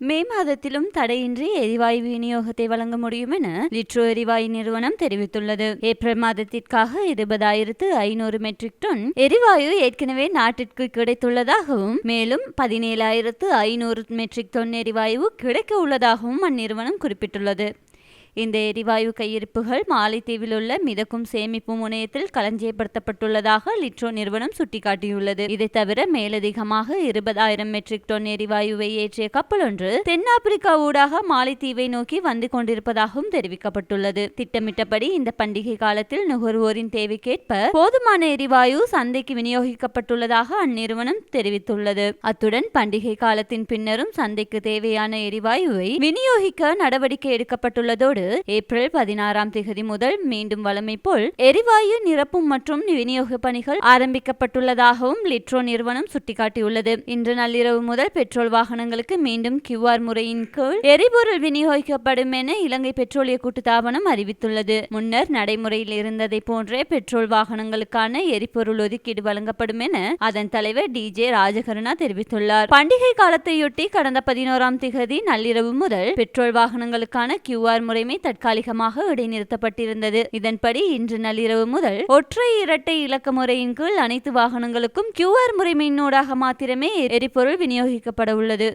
மே மாதத்திலும் தடையின்றி எரிவாயு விநியோகத்தை வழங்க முடியும் என லிட்ரோ எரிவாயு நிறுவனம் தெரிவித்துள்ளது. ஏப்ரல் மாதத்திற்காக 20,500 மெட்ரிக் டன் எரிவாயு ஏற்கனவே நாட்டிற்கு கிடைத்துள்ளதாகவும் மேலும் 17,500 மெட்ரிக் டன் எரிவாயு கிடைக்க உள்ளதாகவும் அந்நிறுவனம் குறிப்பிட்டுள்ளது. இந்த எரிவாயு கையிருப்புகள் மாலைத்தீவில் உள்ள மிதக்கும் சேமிப்பு முனையத்தில் களஞ்சியப்படுத்தப்பட்டுள்ளதாக லிட்ரோ நிறுவனம் சுட்டிக்காட்டியுள்ளது. இதை தவிர மேலதிகமாக 20,000 மெட்ரிக் டன் எரிவாயுவை ஏற்றிய கப்பல் ஒன்று தென்னாப்பிரிக்கா ஊடாக மாலைத்தீவை நோக்கி வந்து கொண்டிருப்பதாகவும் தெரிவிக்கப்பட்டுள்ளது. திட்டமிட்டபடி இந்த பண்டிகை காலத்தில் நுகர்வோரின் தேவைக்கேற்ப போதுமான எரிவாயு சந்தைக்கு விநியோகிக்கப்பட்டுள்ளதாக அந்நிறுவனம் தெரிவித்துள்ளது. அத்துடன் பண்டிகை காலத்தின் பின்னரும் சந்தைக்கு தேவையான எரிவாயுவை விநியோகிக்க நடவடிக்கை எடுக்கப்பட்டுள்ளதோடு ஏப்ரல் 16ஆம் தேதி முதல் மீண்டும் வழமை போல் எரிவாயு நிரப்பும் மற்றும் விநியோக பணிகள் ஆரம்பிக்கப்பட்டுள்ளதாகவும் லிட்ரோ நிறுவனம் சுட்டிக்காட்டியுள்ளது. இன்று நள்ளிரவு முதல் பெட்ரோல் வாகனங்களுக்கு மீண்டும் QR முறையின் கீழ் எரிபொருள் விநியோகிக்கப்படும் என இலங்கை பெட்ரோலிய கூட்டுத்தாபனம் அறிவித்துள்ளது. முன்னர் நடைமுறையில் இருந்ததை போன்றே பெட்ரோல் வாகனங்களுக்கான எரிபொருள் ஒதுக்கீடு வழங்கப்படும் என அதன் தலைவர் DJ ராஜகருணா தெரிவித்துள்ளார். பண்டிகை காலத்தையொட்டி கடந்த 11ஆம் தேதி நள்ளிரவு முதல் பெட்ரோல் வாகனங்களுக்கான QR முறைமை தற்காலிகமாக இடைநிறுத்தப்பட்டிருந்தது. இதன்படி இன்று நள்ளிரவு முதல் ஒற்றை இரட்டை இலக்க முறையின் கீழ் அனைத்து வாகனங்களுக்கும் QR முறைமையினூடாக மாத்திரமே எரிபொருள் விநியோகிக்கப்பட உள்ளது.